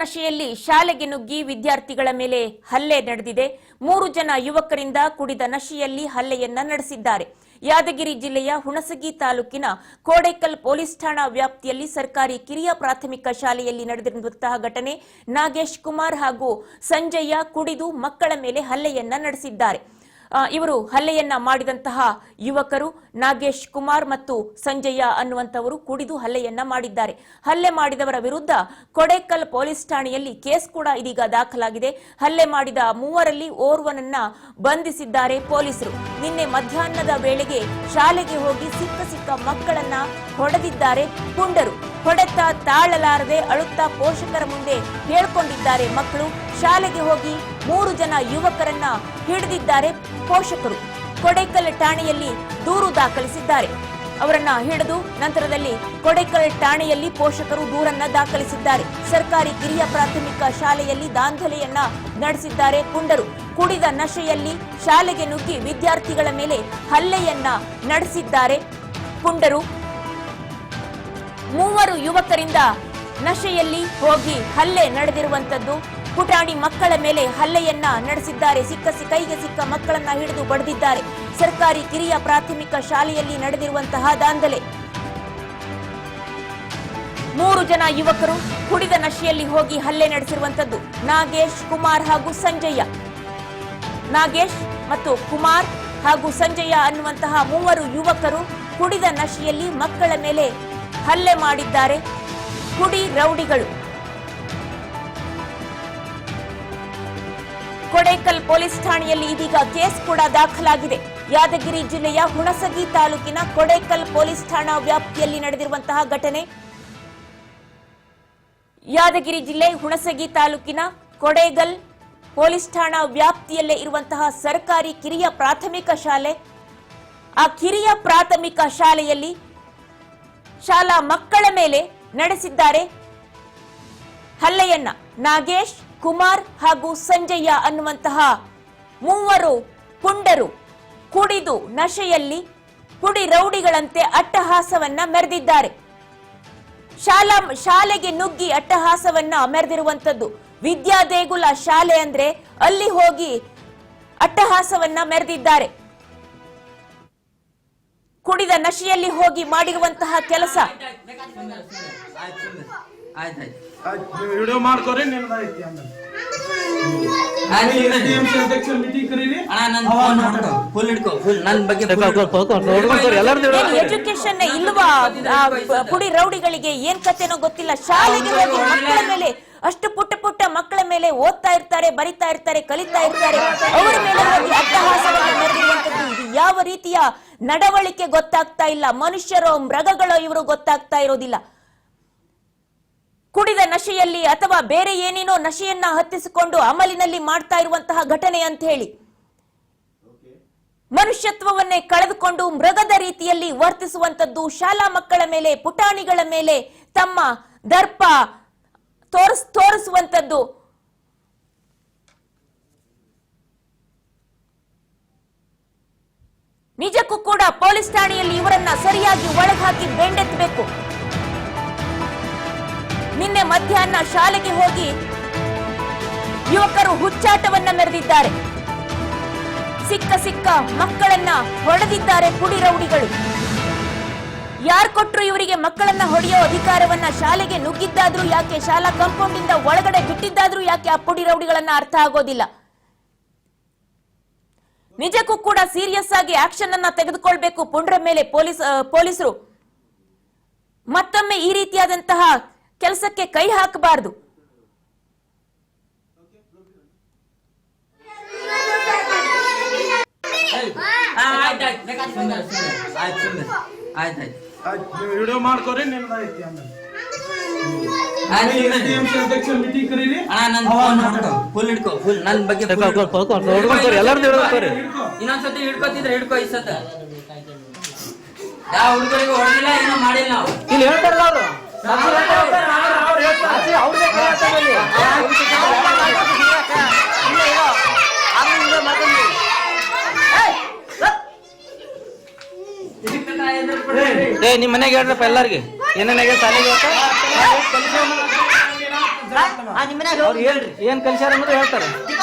ನಶೆಯಲ್ಲಿ ಶಾಲೆಗೆ ನುಗ್ಗಿ ವಿದ್ಯಾರ್ಥಿಗಳ ಮೇಲೆ ಹಲ್ಲೆ ನಡೆದಿದೆ. 3 ಜನ ಯುವಕರಿಂದ ಕುಡಿದ ನಶೆಯಲ್ಲಿ ಹಲ್ಲೆಯನ್ನ ನಡೆಸಿದ್ದಾರೆ. ಯಾದಗಿರಿ ಜಿಲ್ಲೆಯ ಹುಣಸಗಿ ತಾಲೂಕಿನ ಕೋಡೇಕಲ್ ಪೊಲೀಸ್ ಠಾಣಾ ವ್ಯಾಪ್ತಿಯಲ್ಲಿ ಸರ್ಕಾರಿ ಕಿರಿಯ ಪ್ರಾಥಮಿಕ ಶಾಲೆಯಲ್ಲಿ ನಡೆದಿರುವಂತಹ ಘಟನೆ. ನಾಗೇಶ್ ಕುಮಾರ್ ಹಾಗೂ ಸಂಜಯ್ಯ ಕುಡಿದು ಮಕ್ಕಳ ಮೇಲೆ ಹಲ್ಲೆಯನ್ನ ನಡೆಸಿದ್ದಾರೆ. ಇವರು ಹಲ್ಲೆಯನ್ನ ಮಾಡಿದಂತಹ ಯುವಕರು ನಾಗೇಶ್ ಕುಮಾರ್ ಮತ್ತು ಸಂಜಯ್ಯ ಅನ್ನುವಂತವರು ಕುಡಿದು ಹಲ್ಲೆಯನ್ನ ಮಾಡಿದ್ದಾರೆ. ಹಲ್ಲೆ ಮಾಡಿದವರ ವಿರುದ್ಧ ಕೋಡೇಕಲ್ ಪೊಲೀಸ್ ಠಾಣೆಯಲ್ಲಿ ಕೇಸ್ ಕೂಡ ಇದೀಗ ದಾಖಲಾಗಿದೆ. ಹಲ್ಲೆ ಮಾಡಿದ ಮೂವರಲ್ಲಿ ಓರ್ವನನ್ನ ಬಂಧಿಸಿದ್ದಾರೆ ಪೊಲೀಸರು. ನಿನ್ನೆ ಮಧ್ಯಾಹ್ನದ ವೇಳೆಗೆ ಶಾಲೆಗೆ ಹೋಗಿ ಸಿಕ್ಕ ಮಕ್ಕಳನ್ನ ಹೊಡೆದಿದ್ದಾರೆ ಪುಂಡರು. ಹೊಡೆತ ತಾಳಲಾರದೆ ಅಳುತ್ತಾ ಪೋಷಕರ ಮುಂದೆ ಹೇಳ್ಕೊಂಡಿದ್ದಾರೆ ಮಕ್ಕಳು. ಶಾಲೆಗೆ ಹೋಗಿ 3 ಜನ ಯುವಕರನ್ನ ಹಿಡಿದಿದ್ದಾರೆ ಪೋಷಕರು. ಕೋಡೇಕಲ್ ಠಾಣೆಯಲ್ಲಿ ದೂರು ದಾಖಲಿಸಿದ್ದಾರೆ. ಅವರನ್ನ ಹಿಡಿದು ನಂತರದಲ್ಲಿ ಕೋಡೇಕಲ್ ಠಾಣೆಯಲ್ಲಿ ಪೋಷಕರು ದೂರನ್ನ ದಾಖಲಿಸಿದ್ದಾರೆ. ಸರ್ಕಾರಿ ಕಿರಿಯ ಪ್ರಾಥಮಿಕ ಶಾಲೆಯಲ್ಲಿ ದಾಂಧಲೆಯನ್ನ ನಡೆಸಿದ್ದಾರೆ ಪುಂಡರು. ಕುಡಿದ ನಶೆಯಲ್ಲಿ ಶಾಲೆಗೆ ನುಗ್ಗಿ ವಿದ್ಯಾರ್ಥಿಗಳ ಮೇಲೆ ಹಲ್ಲೆಯನ್ನ ನಡೆಸಿದ್ದಾರೆ ಪುಂಡರು. 3 ಯುವಕರಿಂದ ನಶೆಯಲ್ಲಿ ಹೋಗಿ ಹಲ್ಲೆ ನಡೆದಿರುವಂತದ್ದು. ಪುಟಾಣಿ ಮಕ್ಕಳ ಮೇಲೆ ಹಲ್ಲೆಯನ್ನ ನಡೆಸಿದ್ದಾರೆ. ಕೈಗೆ ಸಿಕ್ಕ ಮಕ್ಕಳನ್ನ ಹಿಡಿದು ಬಡಿದಿದ್ದಾರೆ. ಸರ್ಕಾರಿ ಕಿರಿಯ ಪ್ರಾಥಮಿಕ ಶಾಲೆಯಲ್ಲಿ ನಡೆದಿರುವಂತಹ ದಾಂಧಲೆ. 3 ಜನ ಯುವಕರು ಕುಡಿದ ನಶೆಯಲ್ಲಿ ಹೋಗಿ ಹಲ್ಲೆ ನಡೆಸಿರುವಂತದ್ದು. ನಾಗೇಶ್ ಕುಮಾರ್ ಹಾಗೂ ಸಂಜಯ್ಯ. ನಾಗೇಶ್ ಮತ್ತು ಕುಮಾರ್ ಹಾಗೂ ಸಂಜಯ್ಯ ಅನ್ನುವಂತಹ 3 ಯುವಕರು ಕುಡಿದ ನಶೆಯಲ್ಲಿ ಮಕ್ಕಳ ಮೇಲೆ ಹಲ್ಲೆ ಮಾಡಿದ್ದಾರೆ. ಕುಡಿ ರೌಡಿಗಳು. ಕೋಡೇಕಲ್ ಪೊಲೀಸ್ ಠಾಣೆಯಲ್ಲಿ ಇದೀಗ ಕೇಸ್ ಕೂಡ ದಾಖಲಾಗಿದೆ. ಯಾದಗಿರಿ ಜಿಲ್ಲೆಯ ಹುಣಸಗಿ ತಾಲೂಕಿನ ಕೋಡೇಕಲ್ ಪೊಲೀಸ್ ಠಾಣಾ ವ್ಯಾಪ್ತಿಯಲ್ಲಿ ನಡೆದಿರುವಂತಹ ಘಟನೆ. ಯಾದಗಿರಿ ಜಿಲ್ಲೆ ಹುಣಸಗಿ ತಾಲೂಕಿನ ಕೋಡೇಕಲ್ ಪೊಲೀಸ್ ಠಾಣಾ ವ್ಯಾಪ್ತಿಯಲ್ಲೇ ಇರುವಂತಹ ಸರ್ಕಾರಿ ಕಿರಿಯ ಪ್ರಾಥಮಿಕ ಶಾಲೆ. ಆ ಕಿರಿಯ ಪ್ರಾಥಮಿಕ ಶಾಲೆಯಲ್ಲಿ ಶಾಲಾ ಮಕ್ಕಳ ಮೇಲೆ ನಡೆಸಿದ್ದಾರೆ ಹಲ್ಲೆಯನ್ನ. ನಾಗೇಶ್ ಕುಮಾರ್ ಹಾಗೂ ಸಂಜಯ್ಯ ಅನ್ನುವಂತಹ 3 ಪುಂಡರು ಕುಡಿದು ನಶೆಯಲ್ಲಿ ಕುಡಿ ರೌಡಿಗಳಂತೆ ಅಟ್ಟಹಾಸವನ್ನ ಮೆರೆದಿದ್ದಾರೆ. ಶಾಲೆಗೆ ನುಗ್ಗಿ ಅಟ್ಟಹಾಸವನ್ನ ಮೆರೆದಿರುವಂತದ್ದು. ವಿದ್ಯಾದೇಗುಲ ಶಾಲೆ ಅಂದ್ರೆ ಅಲ್ಲಿ ಹೋಗಿ ಅಟ್ಟಹಾಸವನ್ನ ಮೆರೆದಿದ್ದಾರೆ. ಕುಡಿದ ನಶೆಯಲ್ಲಿ ಹೋಗಿ ಮಾಡಿರುವಂತಹ ಕೆಲಸ. ವಿಡಿಯೋ ಮಾಡ್ಕೋರಿ ಎಜುಕೇಶನ್ ಇಲ್ವಾ ಪುಡಿ ರೌಡಿಗಳಿಗೆ? ಏನ್ ಕಥೆನೋ ಗೊತ್ತಿಲ್ಲ. ಶಾಲೆಗೆ ಹೋಗಿ ಮಕ್ಕಳ ಮೇಲೆ ಅಷ್ಟು ಪುಟ್ಟ ಮಕ್ಕಳ ಮೇಲೆ ಓದ್ತಾ ಇರ್ತಾರೆ, ಬರಿತಾ ಇರ್ತಾರೆ, ಕಲಿತಾ ಇರ್ತಾರೆ. ಅವರ ಮೇಲೆ ಹೋಗಿ ಅಟ್ಟಹಾಸವನ್ನು ಮೆರೆದಿರುವಂತದ್ದು. ಇದು ಯಾವ ರೀತಿಯ ನಡವಳಿಕೆ ಗೊತ್ತಾಗ್ತಾ ಇಲ್ಲ. ಮನುಷ್ಯರೋ ಮೃಗಗಳೋ ಇವರು ಗೊತ್ತಾಗ್ತಾ ಇರೋದಿಲ್ಲ. ಕುಡಿದ ನಶೆಯಲ್ಲಿ ಅಥವಾ ಬೇರೆ ಏನೇನೋ ನಶೆಯನ್ನ ಹತ್ತಿಸಿಕೊಂಡು ಅಮಲಿನಲ್ಲಿ ಮಾಡ್ತಾ ಇರುವಂತಹ ಘಟನೆ ಅಂತ ಹೇಳಿ ಮನುಷ್ಯತ್ವವನ್ನೇ ಕಳೆದುಕೊಂಡು ಮೃಗದ ರೀತಿಯಲ್ಲಿ ವರ್ತಿಸುವಂತದ್ದು. ಶಾಲಾ ಮಕ್ಕಳ ಮೇಲೆ, ಪುಟಾಣಿಗಳ ಮೇಲೆ ತಮ್ಮ ದರ್ಪ ತೋರಿಸುವಂತದ್ದು. ನಿಜಕ್ಕೂ ಕೂಡ ಪೊಲೀಸ್ ಠಾಣೆಯಲ್ಲಿ ಇವರನ್ನ ಸರಿಯಾಗಿ ಒಳಗಾಕಿ ಬೆಂಡೆತ್ತಬೇಕು. ನಿನ್ನೆ ಮಧ್ಯಾಹ್ನ ಶಾಲೆಗೆ ಹೋಗಿ ಯುವಕರು ಹುಚ್ಚಾಟವನ್ನ ಮೆರೆದಿದ್ದಾರೆ. ಸಿಕ್ಕ ಮಕ್ಕಳನ್ನ ಹೊಡೆದಿದ್ದಾರೆ ಪುಡಿ ರೌಡಿಗಳು. ಯಾರು ಕೊಟ್ರು ಇವರಿಗೆ ಮಕ್ಕಳನ್ನ ಹೊಡೆಯೋ ಅಧಿಕಾರವನ್ನ? ಶಾಲೆಗೆ ನುಗ್ಗಿದ್ದಾದ್ರೂ ಯಾಕೆ, ಶಾಲಾ ಕಾಂಪೌಂಡ್ ಇಂದ ಒಳಗಡೆ ಬಿಟ್ಟಿದ್ದಾದ್ರೂ ಯಾಕೆ ಆ ಪುಡಿ ರೌಡಿಗಳನ್ನ ಅರ್ಥ ಆಗೋದಿಲ್ಲ. ನಿಜಕ್ಕೂ ಕೂಡ ಸೀರಿಯಸ್ ಆಗಿ ಆಕ್ಷನ್ ಅನ್ನ ತೆಗೆದುಕೊಳ್ಬೇಕು ಪುಂಡ್ರ ಮೇಲೆ ಪೊಲೀಸರು. ಮತ್ತೊಮ್ಮೆ ಈ ರೀತಿಯಾದಂತಹ ಕೆಲಸಕ್ಕೆ ಕೈ ಹಾಕಬಾರದು. ವಿಡಿಯೋ ಮಾಡ್ಕೋರಿ ಮೀಟಿಂಗ್ ಕರೀರಿ. ಇನ್ನೊಂದ್ಸತಿ ಹಿಡ್ಕೋತಿದ್ರೆ ಹಿಡ್ಕೋ. ಈ ಸತ ಯಾವ ಹುಡುಗರಿಗೂ ಹೊಡೆದಿಲ್ಲ, ಏನೋ ಮಾಡಿಲ್ಲ. ನಾವು ಇಲ್ಲಿ ಹೇಳ್ತಾರಲ್ಲ ಅವರು ನಿಮ್ ಮನೆಗೆ ಹೇಳ್ರಪ್ಪ ಎಲ್ಲಾರ್ಗಿ ಏನೇನಾಗ ಶಾಲೆಗೆ ನಿಮ್ಮ ಮನ್ಯಾಗ ಅವ್ರು ಏನ್ ಕಲ್ಸ್ಯಾರ ಅನ್ನೋದು ಹೇಳ್ತಾರೆ. ತಿಪ್ಪ